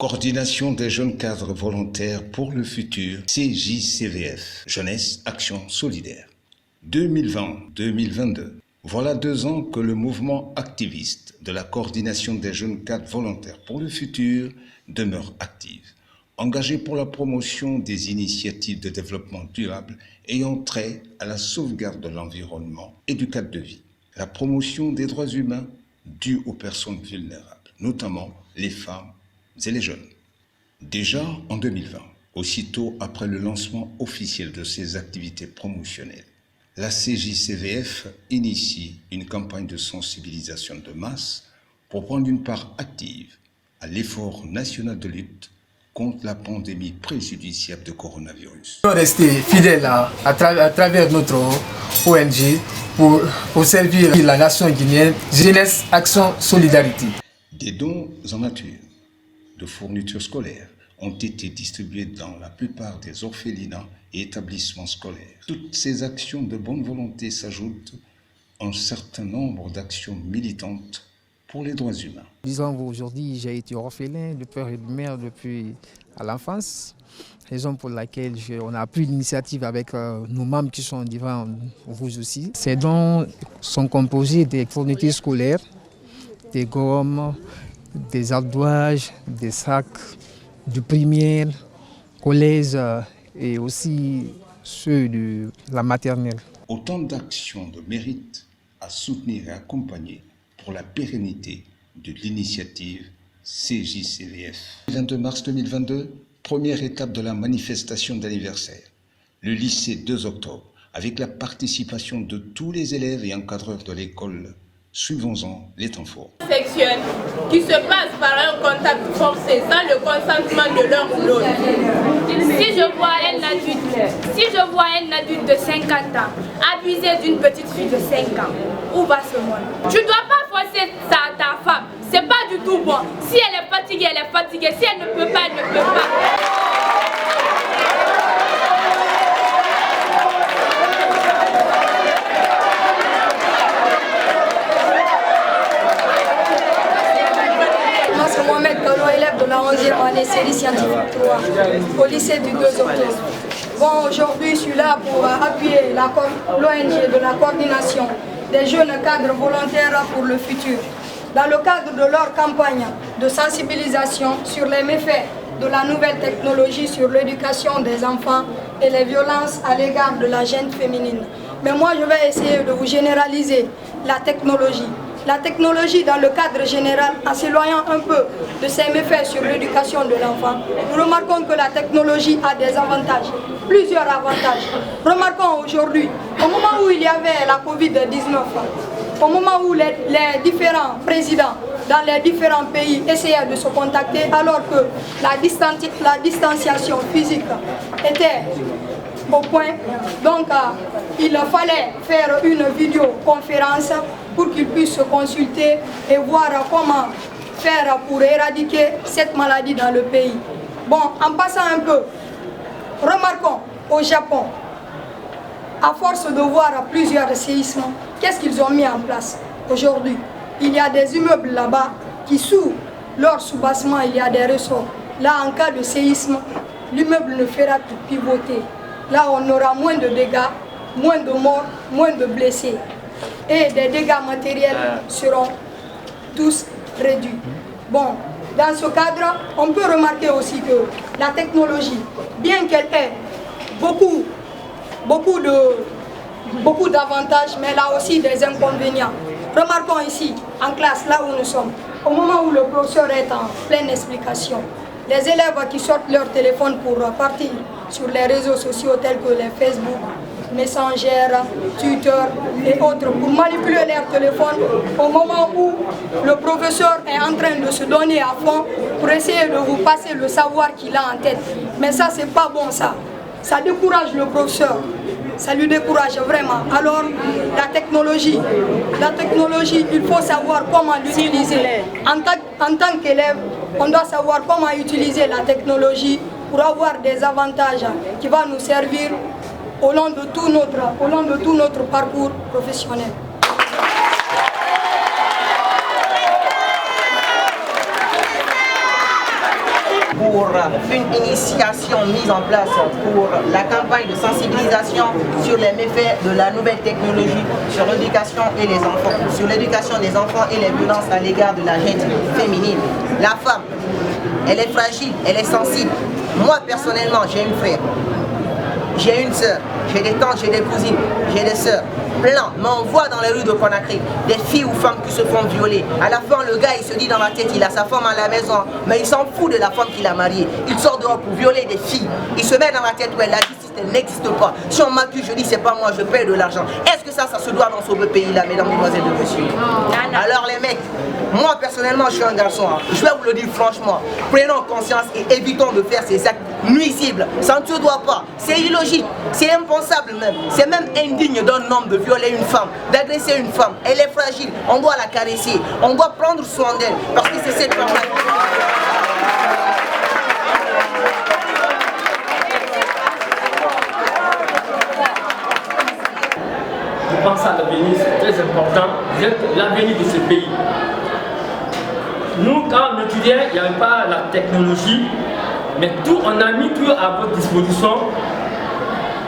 Coordination des jeunes cadres volontaires pour le futur, CJCVF, Jeunesse Action Solidaire. 2020-2022. Voilà 2 ans que le mouvement activiste de la coordination des jeunes cadres volontaires pour le futur demeure actif, engagé pour la promotion des initiatives de développement durable ayant trait à la sauvegarde de l'environnement et du cadre de vie, la promotion des droits humains dus aux personnes vulnérables, notamment les femmes et les jeunes. Déjà en 2020, aussitôt après le lancement officiel de ces activités promotionnelles, la CJCVF initie une campagne de sensibilisation de masse pour prendre une part active à l'effort national de lutte contre la pandémie préjudiciable de coronavirus. Nous rester fidèles à travers notre ONG pour servir la nation guinéenne, Jeunesse Action Solidarité. Des dons en nature de fournitures scolaires ont été distribués dans la plupart des orphelinats et établissements scolaires. Toutes ces actions de bonne volonté s'ajoutent à un certain nombre d'actions militantes pour les droits humains. Disons qu'aujourd'hui, j'ai été orphelin de père et de mère depuis à l'enfance, raison pour laquelle on a pris l'initiative avec nos membres qui sont devant vous aussi. Ces dons sont composés des fournitures scolaires, des gommes, des ardoises, des sacs, du primaire, collège et aussi ceux de la maternelle. Autant d'actions de mérite à soutenir et accompagner pour la pérennité de l'initiative CJCVF. Le 22 mars 2022, première étape de la manifestation d'anniversaire, le lycée 2 octobre, avec la participation de tous les élèves et encadreurs de l'école. Suivons-en les temps forts. Sexuelle qui se passe par un contact forcé sans le consentement de l'un ou l'autre. Si je vois un adulte de 50 ans abuser d'une petite fille de 5 ans, où va ce monde? Tu ne dois pas forcer ta femme, c'est pas du tout bon. Si elle est fatiguée, elle est fatiguée. Si elle ne peut pas, elle ne peut pas. Élève de la 11e année série scientifique 3 au lycée du 2 octobre. Bon, aujourd'hui, je suis là pour appuyer l'ONG de la coordination des jeunes cadres volontaires pour le futur. Dans le cadre de leur campagne de sensibilisation sur les méfaits de la nouvelle technologie sur l'éducation des enfants et les violences à l'égard de la jeune féminine. Mais moi, je vais essayer de vous généraliser la technologie. La technologie dans le cadre général, en s'éloignant un peu de ses méfaits sur l'éducation de l'enfant, nous remarquons que la technologie a des avantages, plusieurs avantages. Remarquons aujourd'hui, au moment où il y avait la Covid-19, au moment où les différents présidents dans les différents pays essayaient de se contacter, alors que la distanciation physique était au point, donc il fallait faire une vidéoconférence pour qu'ils puissent se consulter et voir comment faire pour éradiquer cette maladie dans le pays. Bon, en passant un peu, remarquons au Japon, à force de voir plusieurs séismes, qu'est-ce qu'ils ont mis en place aujourd'hui? Il y a des immeubles là-bas qui, sous leur soubassement, il y a des ressorts. Là, en cas de séisme, l'immeuble ne fera que pivoter. Là, on aura moins de dégâts, moins de morts, moins de blessés. Et des dégâts matériels seront tous réduits. Bon, dans ce cadre, on peut remarquer aussi que la technologie, bien qu'elle ait beaucoup d'avantages, mais elle a aussi des inconvénients. Remarquons ici, en classe, là où nous sommes, au moment où le professeur est en pleine explication, les élèves qui sortent leur téléphone pour partir sur les réseaux sociaux tels que les Facebook, Messenger, Twitter et autres pour manipuler leur téléphone au moment où le professeur est en train de se donner à fond pour essayer de vous passer le savoir qu'il a en tête. Mais ça, c'est pas bon ça. Ça décourage le professeur. Ça lui décourage vraiment. Alors, la technologie, il faut savoir comment l'utiliser. En tant qu'élève, on doit savoir comment utiliser la technologie pour avoir des avantages qui vont nous servir au long de tout notre parcours professionnel. pour une initiation mise en place pour la campagne de sensibilisation sur les méfaits de la nouvelle technologie sur l'éducation et les enfants, sur l'éducation des enfants et les violences à l'égard de la gente féminine. La femme, elle est fragile, elle est sensible. Moi personnellement, j'ai une frère, j'ai une soeur, j'ai des tantes, j'ai des cousines, j'ai des soeurs. Plein, mais on voit dans les rues de Conakry des filles ou femmes qui se font violer. À la fin, le gars, il se dit dans la tête, il a sa femme à la maison, mais il s'en fout de la femme qu'il a mariée. Il sort dehors pour violer des filles. Il se met dans la tête, ouais, la justice, elle n'existe pas. Si on m'accuse, je dis, c'est pas moi, je paye de l'argent. Est-ce que ça se doit dans ce beau pays-là, mesdames, mesdemoiselles et messieurs? Alors les mecs, moi personnellement, je suis un garçon. Hein. Je vais vous le dire franchement. Prenons conscience et évitons de faire ces actes nuisibles. Ça ne se doit pas. C'est illogique. C'est impensable même. C'est même indigne d'un homme de violer une femme, d'agresser une femme. Elle est fragile. On doit la caresser. On doit prendre soin d'elle. Parce que c'est cette femme-là. Je pense à l'avenir, c'est très important. Vous êtes l'avenir de ce pays. Nous, quand on étudiait, il n'y avait pas la technologie, mais tout, on a mis tout à votre disposition,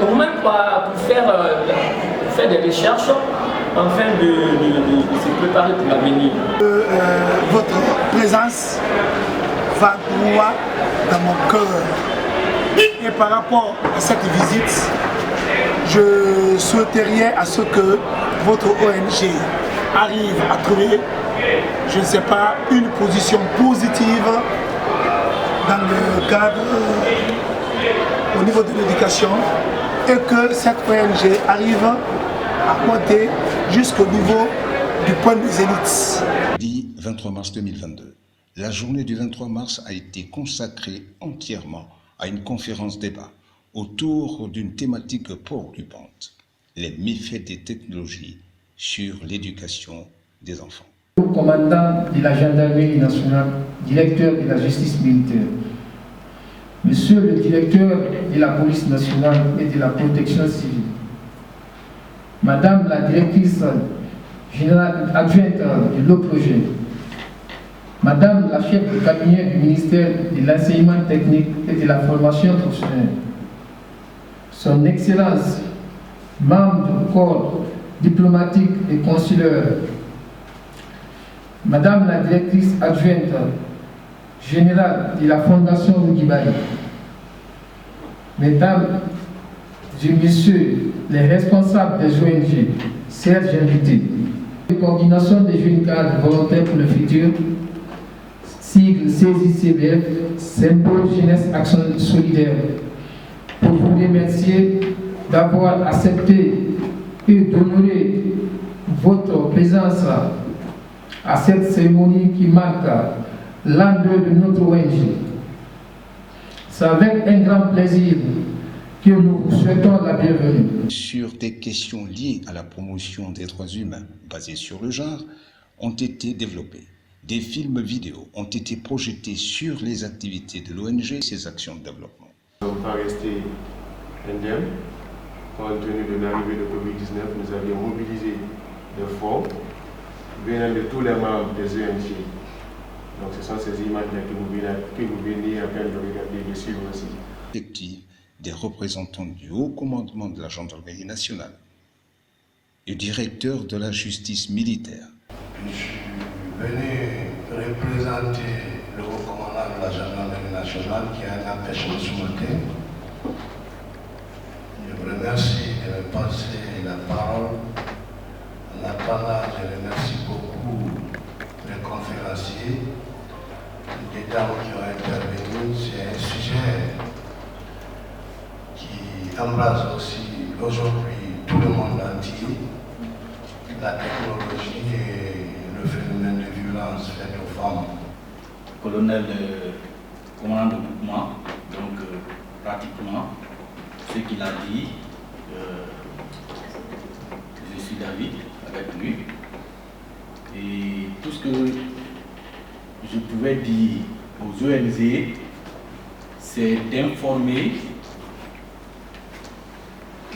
au moins pour faire des recherches, afin de se préparer pour l'avenir. Votre présence va droit dans mon cœur. Et par rapport à cette visite, je souhaiterais à ce que votre ONG arrive à trouver, je ne sais pas, une position positive dans le cadre au niveau de l'éducation et que cette ONG arrive à monter jusqu'au niveau du point des élites. Dit 23 mars 2022. La journée du 23 mars a été consacrée entièrement à une conférence débat autour d'une thématique préoccupante, les méfaits des technologies sur l'éducation des enfants. Commandant de la gendarmerie nationale, directeur de la justice militaire, monsieur le directeur de la police nationale et de la protection civile, madame la directrice générale adjointe de l'OPROGE, madame la chef de cabinet du ministère de l'enseignement technique et de la formation professionnelle, son Excellence, membre du corps diplomatique et consulaire, madame la directrice adjointe générale de la Fondation Rugibaï, mesdames et messieurs les responsables des ONG, chers invités, la coordination des jeunes cadres volontaires pour le futur, sigle CESI-CBF, symbole Jeunesse Action Solidaire, pour vous remercier d'avoir accepté et d'honorer votre présence à cette cérémonie qui marque l'an 2 de notre ONG. C'est avec un grand plaisir que nous vous souhaitons la bienvenue. Sur des questions liées à la promotion des droits humains basées sur le genre ont été développées. Des films vidéo ont été projetés sur les activités de l'ONG et ses actions de développement. Nous ne sommes pas restés indemnes. Compte tenu de l'arrivée de Covid-19, nous avions mobilisé des fonds venant de tous les membres des ONG. Donc ce sont ces images-là que vous venez à peine de regarder, de suivre aussi. L'objectif des représentants du haut commandement de la gendarmerie nationale et directeur de la justice militaire. Je suis venu représenter le haut commandant de la gendarmerie nationale qui a un empêchement ce matin. Je vous remercie de me passer la parole. En attendant, je remercie beaucoup les conférenciers, les dames qui ont intervenu. C'est un sujet qui embrasse aussi aujourd'hui tout le monde entier, la technologie et le phénomène de violence faite aux femmes. Colonel commandant de groupement, donc pratiquement ce qu'il a dit, je suis David avec lui, et tout ce que je pouvais dire aux ONG, c'est d'informer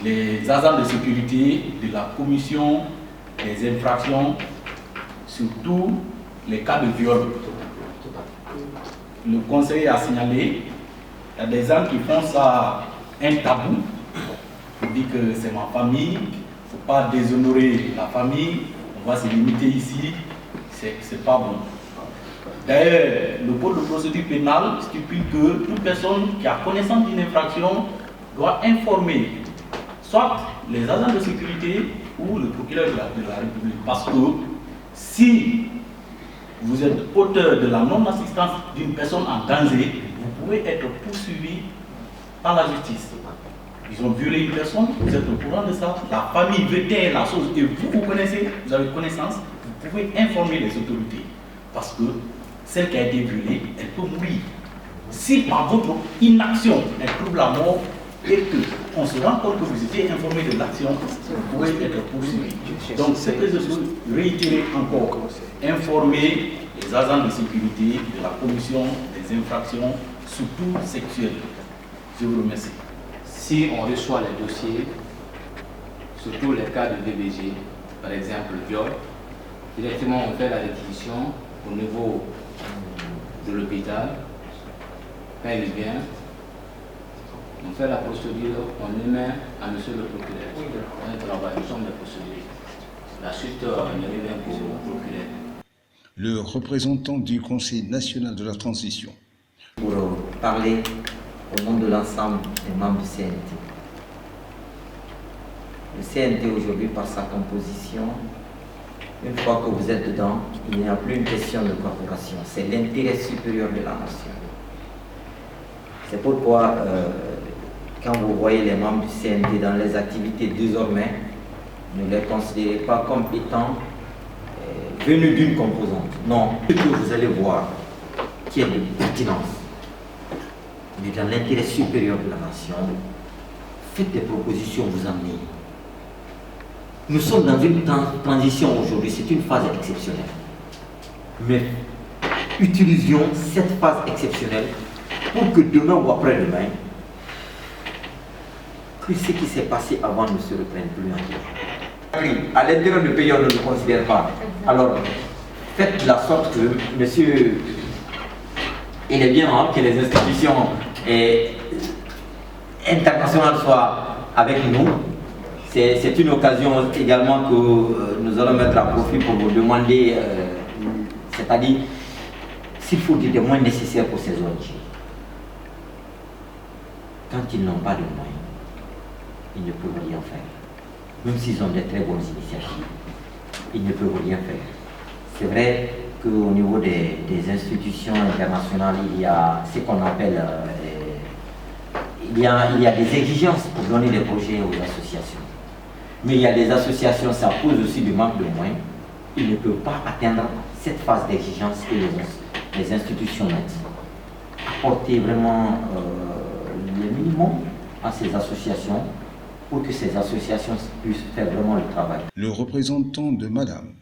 les agents de sécurité de la commission des infractions sur tous les cas de viol. le conseiller a signalé, il y a des gens qui font ça un tabou. On dit que c'est ma famille, il ne faut pas déshonorer la famille, on va se limiter ici, c'est pas bon. D'ailleurs, le code de procédure pénale stipule que toute personne qui a connaissance d'une infraction doit informer soit les agents de sécurité ou le procureur de la République. Parce que si vous êtes auteur de la non-assistance d'une personne en danger, vous pouvez être poursuivi par la justice. Ils ont violé une personne, vous êtes au courant de ça, la famille veut taire la chose et vous connaissez, vous avez connaissance, vous pouvez informer les autorités. Parce que celle qui a été violée, elle peut mourir. Si par votre inaction, elle trouve la mort et qu'on se rend compte que vous étiez informé de l'action, vous pouvez être poursuivi. Donc c'est que je veux réitérer encore, informer les agents de sécurité de la commission des infractions, surtout sexuelles. Je vous remercie. Si on reçoit les dossiers, surtout les cas de VBG, par exemple le viol, directement on fait la réquisition au niveau de l'hôpital. Quand il vient, on fait la procédure, on émet à monsieur le procureur. On travaille, nous sommes les procédures. La suite, on revient au procureur. Le représentant du Conseil national de la transition. Pour parler au nom de l'ensemble des membres du CNT. Le CNT aujourd'hui, par sa composition, une fois que vous êtes dedans, il n'y a plus une question de corporation, c'est l'intérêt supérieur de la nation. C'est pourquoi, quand vous voyez les membres du CNT dans les activités désormais, ne les considérez pas comme étant venus d'une composante. Non, ce que vous allez voir qui est de pertinence, mais dans l'intérêt supérieur de la nation, faites des propositions, vous amenez. Nous sommes dans une transition aujourd'hui, c'est une phase exceptionnelle. Mais utilisons cette phase exceptionnelle pour que demain ou après-demain, que ce qui s'est passé avant ne se reprenne plus encore. À l'intérieur du pays, on ne le considère pas. Alors, faites de la sorte que, monsieur, il est bien que les institutions internationales soient avec nous. C'est une occasion également que nous allons mettre à profit pour vous demander, c'est-à-dire s'il faut des moyens nécessaires pour ces ONG. Quand ils n'ont pas de moyens, ils ne peuvent rien faire. Même s'ils ont de très bonnes initiatives, ils ne peuvent rien faire. C'est vrai qu'au niveau des institutions internationales, il y a ce qu'on appelle, il y a des exigences pour donner des projets aux associations. Mais il y a des associations, ça pose aussi du manque de moyens. Ils ne peuvent pas atteindre cette phase d'exigence que les institutions mettent. Apporter vraiment le minimum à ces associations pour que ces associations puissent faire vraiment le travail. Le représentant de Madame,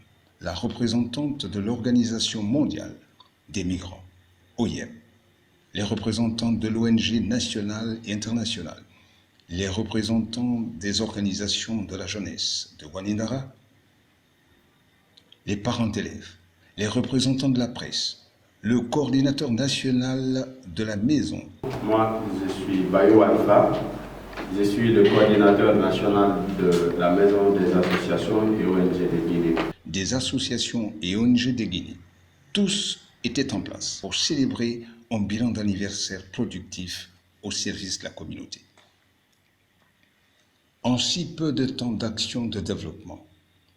la représentante de l'Organisation mondiale des migrants, OIM, les représentants de l'ONG nationale et internationale, les représentants des organisations de la jeunesse de Wanindara, les parents d'élèves, les représentants de la presse, le coordinateur national de la maison. Moi, je suis Bayo Alpha, je suis le coordinateur national de la maison des associations et ONG de Guinée. Des associations et ONG de Guinée, tous étaient en place pour célébrer un bilan d'anniversaire productif au service de la communauté. En si peu de temps d'action de développement,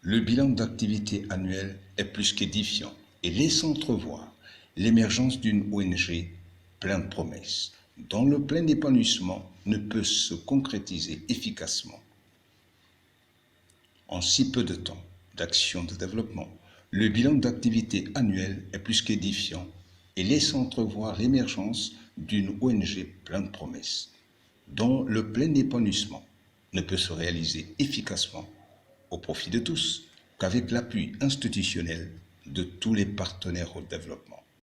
le bilan d'activité annuelle est plus qu'édifiant et laisse entrevoir l'émergence d'une ONG pleine de promesses, dont le plein épanouissement ne peut se concrétiser efficacement. En si peu de temps d'action de développement, le bilan d'activité annuelle est plus qu'édifiant et laisse entrevoir l'émergence d'une ONG pleine de promesses, dont le plein épanouissement ne peut se réaliser efficacement au profit de tous qu'avec l'appui institutionnel de tous les partenaires au développement.